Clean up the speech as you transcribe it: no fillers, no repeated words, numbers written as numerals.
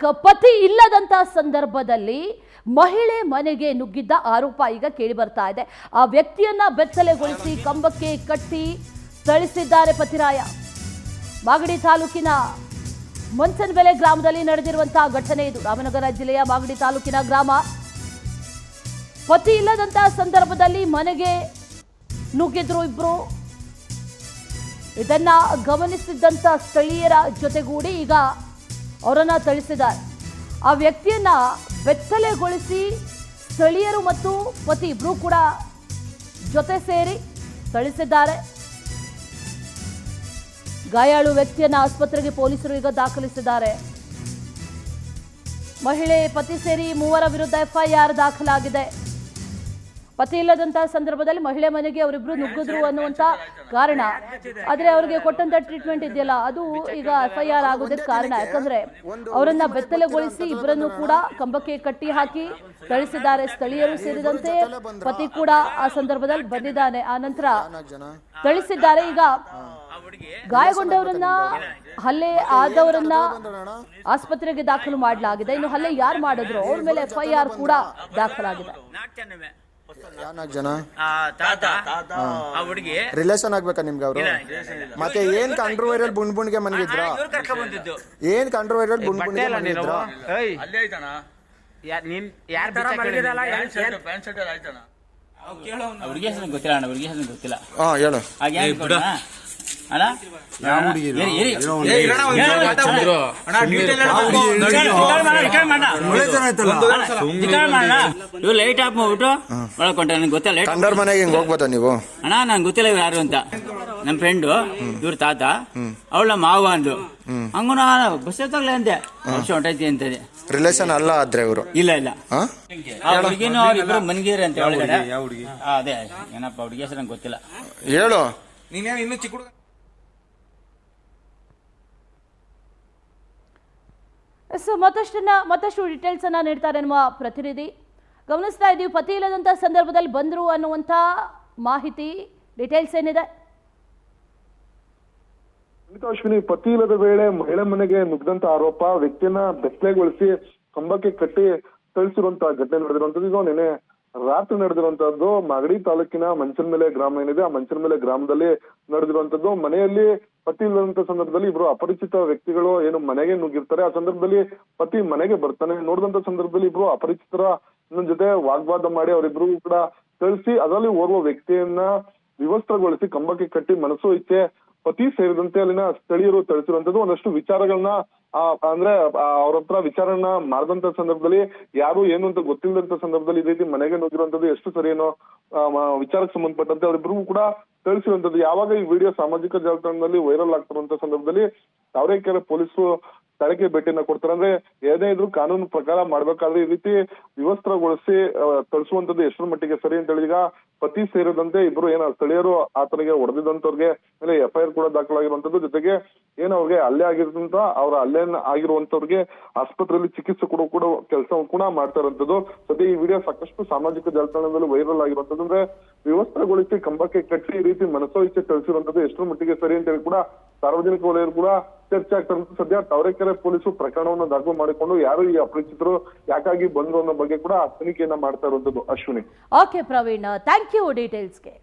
ಪತಿ ಇಲ್ಲದಂತ ಸಂದರ್ಭದಲ್ಲಿ ಮಹಿಳೆ ಮನೆಗೆ ನುಗ್ಗಿದ್ದ ಆರೋಪ ಈಗ ಕೇಳಿ ಬರ್ತಾ ಇದೆ. ಆ ವ್ಯಕ್ತಿಯನ್ನ ಬೆತ್ತಲೆಗೊಳಿಸಿ ಕಂಬಕ್ಕೆ ಕಟ್ಟಿ ಥಳಿಸಿದ್ದಾರೆ ಪತಿರಾಯ. ಮಾಗಡಿ ತಾಲೂಕಿನ ಮಂಚನಬೆಲೆ ಗ್ರಾಮದಲ್ಲಿ ನಡೆದಿರುವಂತಹ ಘಟನೆ ಇದು. ರಾಮನಗರ ಜಿಲ್ಲೆಯ ಮಾಗಡಿ ತಾಲೂಕಿನ ಗ್ರಾಮ. ಪತಿ ಇಲ್ಲದಂತ ಸಂದರ್ಭದಲ್ಲಿ ಮನೆಗೆ ನುಗ್ಗಿದ್ರು ಇಬ್ರು. ಇದನ್ನ ಗಮನಿಸಿದಂತ ಸ್ಥಳೀಯರ ಜೊತೆಗೂಡಿ ಈಗ ಅವರನ್ನ ಥಳಿಸಿದ್ದಾರೆ. ಆ ವ್ಯಕ್ತಿಯನ್ನ ಬೆತ್ತಲೆಗೊಳಿಸಿ ಸ್ಥಳೀಯರು ಮತ್ತು ಪತಿ ಇಬ್ರು ಕೂಡ ಜೊತೆ ಸೇರಿ ಥಳಿಸಿದ್ದಾರೆ. ಗಾಯಾಳು ವ್ಯಕ್ತಿಯನ್ನ ಆಸ್ಪತ್ರೆಗೆ ಪೊಲೀಸರು ಈಗ ದಾಖಲಿಸಿದ್ದಾರೆ. ಮಹಿಳೆ ಪತಿ ಸೇರಿ ಮೂವರ ವಿರುದ್ಧ ಎಫ್ಐಆರ್ ದಾಖಲಾಗಿದೆ. ಪತಿ ಇಲ್ಲದಂತಹ ಸಂದರ್ಭದಲ್ಲಿ ಮಹಿಳೆ ಮನೆಗೆ ಅವರಿಬ್ರು ನುಗ್ಗಿದ್ರು ಅನ್ನುವಂತ ಕಾರಣ, ಆದ್ರೆ ಅವರಿಗೆ ಕೊಟ್ಟಂತ ಟ್ರೀಟ್ಮೆಂಟ್ ಇದೆಯಲ್ಲ ಅದು ಈಗ ಎಫ್ಐಆರ್ ಆಗೋದಕ್ಕೆ ಕಾರಣ. ಯಾಕಂದ್ರೆ ಅವರನ್ನ ಬೆತ್ತಲೆಗೊಳಿಸಿ ಇಬ್ಬರನ್ನು ಕೂಡ ಕಂಬಕ್ಕೆ ಕಟ್ಟಿ ಹಾಕಿ ಥಳಿಸಿದ್ದಾರೆ. ಸ್ಥಳೀಯರು ಸೇರಿದಂತೆ ಪತಿ ಕೂಡ ಆ ಸಂದರ್ಭದಲ್ಲಿ ಬಂದಿದ್ದಾನೆ. ಆ ನಂತರ ಥಳಿಸಿದ್ದಾರೆ. ಈಗ ಗಾಯಗೊಂಡವರನ್ನ, ಹಲ್ಲೆ ಆದವರನ್ನ ಆಸ್ಪತ್ರೆಗೆ ದಾಖಲು ಮಾಡಲಾಗಿದೆ. ಇನ್ನು ಹಲ್ಲೆ ಯಾರು ಮಾಡಿದ್ರು ಅವ್ರ ಮೇಲೆ ಎಫ್ಐಆರ್ ಕೂಡ ದಾಖಲಾಗಿದೆ. ರಿಲೇಷನ್ ಆಗ್ಬೇಕಾ ನಿಮ್ಗೆ ಅವರು? ಮತ್ತೆ ಏನ್ ಕಾಂಟ್ರವೈರಲ್ ಬುಣ್ಬುಣ್ಗೆ ಮನ್ಗಿದ್ರ? ಏನ್ ಕಾಂಟ್ರವೈರಲ್ ಬುಣ್ಬುಣ್ಗೆ ಮನ್ಗಿದ್ರ? ಗೊತ್ತಿಲ್ಲ. ಹಾ ಹೇಳು. ಲೈಟ್ ಆಫ್ ಮಾಡ್ಬಿಟ್ಟು ಒಳಕೊಂಡ. ನಂಗೆ ಗೊತ್ತಿಲ್ಲ ಕಂಡೋರ್ ಮನೆಗೆ ಹಿಂಗ್ ಹೋಗ್ಬೋದ ನೀವು? ಅಣ್ಣ ನಂಗೆ ಗೊತ್ತಿಲ್ಲ ಯಾರು ಅಂತ. ನಮ್ ಫ್ರೆಂಡು ಇವ್ರ ತಾತ, ಅವಳ ಮಾವ ಅಂದು ಹಂಗ ಬಸ್ ತಗೊಳ್ಳಿ ಅಂತೆ. ವರ್ಷ ಹೊಂಟೈತಿ ಅಂತದೆ. ರಿಲೇಷನ್ ಅಲ್ಲ ಆದ್ರೆ ಇವರು? ಇಲ್ಲ ಇಲ್ಲ, ಹುಡುಗಿನೂ ಅವ್ರಿಬ್ರು ಮನ್ಗೀರಿ ಅಂತ ಒಳಗಡೆ. ಅದೇ ಏನಪ್ಪ ಹುಡುಗಿ ಹೆಸರು ನಂಗೆ ಗೊತ್ತಿಲ್ಲ. ಹೇಳು. ಇನ್ನು ಚಿಕ್ಕ ಮತ್ತಷ್ಟು ಡೀಟೇಲ್ಸ್ ಅನ್ನ ನೀಡ್ತಾರೆ ನಮ್ಮ ಪ್ರತಿನಿಧಿ. ಗಮನಿಸ್ತಾ ಇದ್ದೀವಿ, ಪತಿ ಇಲ್ಲದಂತ ಸಂದರ್ಭದಲ್ಲಿ ಬಂದ್ರು ಅನ್ನುವಂತ ಮಾಹಿತಿ, ಡೀಟೇಲ್ಸ್ ಏನಿದೆ? ಅಶ್ವಿನಿ, ಪತಿ ಇಲ್ಲದ ವೇಳೆ ಮಹಿಳೆ ಮನೆಗೆ ನುಗ್ಗದಂತ ಆರೋಪ, ವ್ಯಕ್ತಿಯನ್ನ ಬೆತ್ತಲೆಗೊಳಿಸಿ ಕಂಬಕ್ಕೆ ಕಟ್ಟಿ ಥಳಿಸಿರುವಂತಹ ಘಟನೆ ನಡೆದಿರುವಂತದ್ದು. ಇದು ನೆನೆ ರಾತ್ರಿ ನಡೆದಿರುವಂತದ್ದು. ಮಾಗಡಿ ತಾಲೂಕಿನ ಮಂಚನಬೆಲೆ ಗ್ರಾಮ ಏನಿದೆ, ಆ ಮಂಚನಬೆಲೆ ಗ್ರಾಮದಲ್ಲಿ ನಡೆದಿರುವಂತದ್ದು. ಮನೆಯಲ್ಲಿ ಪತಿ ಇಲ್ಲದಂತ ಸಂದರ್ಭದಲ್ಲಿ ಇಬ್ರು ಅಪರಿಚಿತ ವ್ಯಕ್ತಿಗಳು ಏನು ಮನೆಗೆ ನುಗ್ಗಿರ್ತಾರೆ. ಆ ಸಂದರ್ಭದಲ್ಲಿ ಪತಿ ಮನೆಗೆ ಬರ್ತಾನೆ. ನೋಡಿದಂತ ಸಂದರ್ಭದಲ್ಲಿ ಇಬ್ರು ಅಪರಿಚಿತರ ಜೊತೆ ವಾಗ್ವಾದ ಮಾಡಿ ಅವರಿಬ್ರು ಕೂಡ ಥಳಿಸಿ, ಅದರಲ್ಲಿ ಓರ್ವ ವ್ಯಕ್ತಿಯನ್ನ ವಿವಸ್ತ್ರಗೊಳಿಸಿ ಕಂಬಕ್ಕೆ ಕಟ್ಟಿ ಮನಸ್ಸು ಇಚ್ಛೆ ಪತಿ ಸೇರಿದಂತೆ ಅಲ್ಲಿನ ಸ್ಥಳೀಯರು ಥಳಿಸಿರುವಂತದ್ದು. ಒಂದಷ್ಟು ವಿಚಾರಗಳನ್ನ ಅಂದ್ರೆ ಅವ್ರ ಹತ್ರ ವಿಚಾರನ್ನ ಮಾಡಿದಂತ ಸಂದರ್ಭದಲ್ಲಿ ಯಾರು ಏನು ಅಂತ ಗೊತ್ತಿಲ್ಲದಂತ ಸಂದರ್ಭದಲ್ಲಿ ಈ ರೀತಿ ಮನೆಗೆ ನುಗ್ಗಿರುವಂತದ್ದು ಎಷ್ಟು ಸರಿ ಏನೋ ವಿಚಾರಕ್ಕೆ ಸಂಬಂಧಪಟ್ಟಂತೆ ಅವರಿಬ್ರು ಕೂಡ ಥಳಿಸಿರುವಂತದ್ದು. ಯಾವಾಗ ಈ ವಿಡಿಯೋ ಸಾಮಾಜಿಕ ಜಾಲತಾಣದಲ್ಲಿ ವೈರಲ್ ಆಗ್ತಿರುವಂತ ಸಂದರ್ಭದಲ್ಲಿ ತಾವರೆಕೆರೆ ಪೊಲೀಸರು ಸ್ಥಳಕ್ಕೆ ಭೇಟಿಯನ್ನ ಕೊಡ್ತಾರೆ. ಅಂದ್ರೆ ಏನೇ ಇದ್ರು ಕಾನೂನು ಪ್ರಕಾರ ಮಾಡ್ಬೇಕಾದ್ರೆ ಈ ರೀತಿ ವಿವಸ್ತ್ರಗೊಳಿಸಿ ಥಳಿಸುವಂತದ್ದು ಎಷ್ಟರ ಮಟ್ಟಿಗೆ ಸರಿ ಅಂತ ಹೇಳಿ ಈಗ ಪತಿ ಸೇರಿದಂತೆ ಇಬ್ರು ಏನ ಸ್ಥಳೀಯರು ಆತನಿಗೆ ಹೊಡೆದಿದ್ದಂತವ್ರಿಗೆ ಮೇಲೆ ಎಫ್ಐಆರ್ ಕೂಡ ದಾಖಲಾಗಿರುವಂತದ್ದು. ಜೊತೆಗೆ ಏನ್ ಅವ್ರಿಗೆ ಹಲ್ಲೆ ಆಗಿರುತ್ತಂತ ಅವ್ರ ಹಲ್ಲೆ ಆಗಿರುವಂತವ್ರಿಗೆ ಆಸ್ಪತ್ರೆಯಲ್ಲಿ ಚಿಕಿತ್ಸೆ ಕೂಡ ಕೆಲಸ ಕೂಡ ಮಾಡ್ತಾ ಇರುವಂತದ್ದು. ಸದ್ಯ ಈ ವಿಡಿಯೋ ಸಾಕಷ್ಟು ಸಾಮಾಜಿಕ ಜಾಲತಾಣದಲ್ಲಿ ವೈರಲ್ ಆಗಿರುವಂತದ್ದು. ಅಂದ್ರೆ ವಿವಸ್ತ್ರಗೊಳಿಸಿ ಕಂಬಕ್ಕೆ ಕಟ್ಟಿ ಈ ರೀತಿ ಮನಸ್ಸೋ ಇಚ್ಛೆ ಥಳಿಸಿರುವಂತದ್ದು ಎಷ್ಟರ ಮಟ್ಟಿಗೆ ಸರಿ ಅಂತ ಹೇಳಿ ಕೂಡ ಸಾರ್ವಜನಿಕ ವಲಯರು ಕೂಡ ಚರ್ಚೆ ಆಗ್ತಾರೆ. ಸದ್ಯ ತಾವರೆಕೆರೆ ಪೊಲೀಸರು ಪ್ರಕರಣವನ್ನು ದಾಖಲು ಮಾಡಿಕೊಂಡು ಯಾರು ಈ ಅಪರಿಚಿತರು ಯಾಕಾಗಿ ಬಂದ್ರು ಅನ್ನೋ ಬಗ್ಗೆ ಕೂಡ ತನಿಖೆಯನ್ನ ಮಾಡ್ತಾ ಇರುವಂತದ್ದು. Ashwini. Okay Praveen, thank you ಡೀಟೇಲ್ಸ್ಗೆ.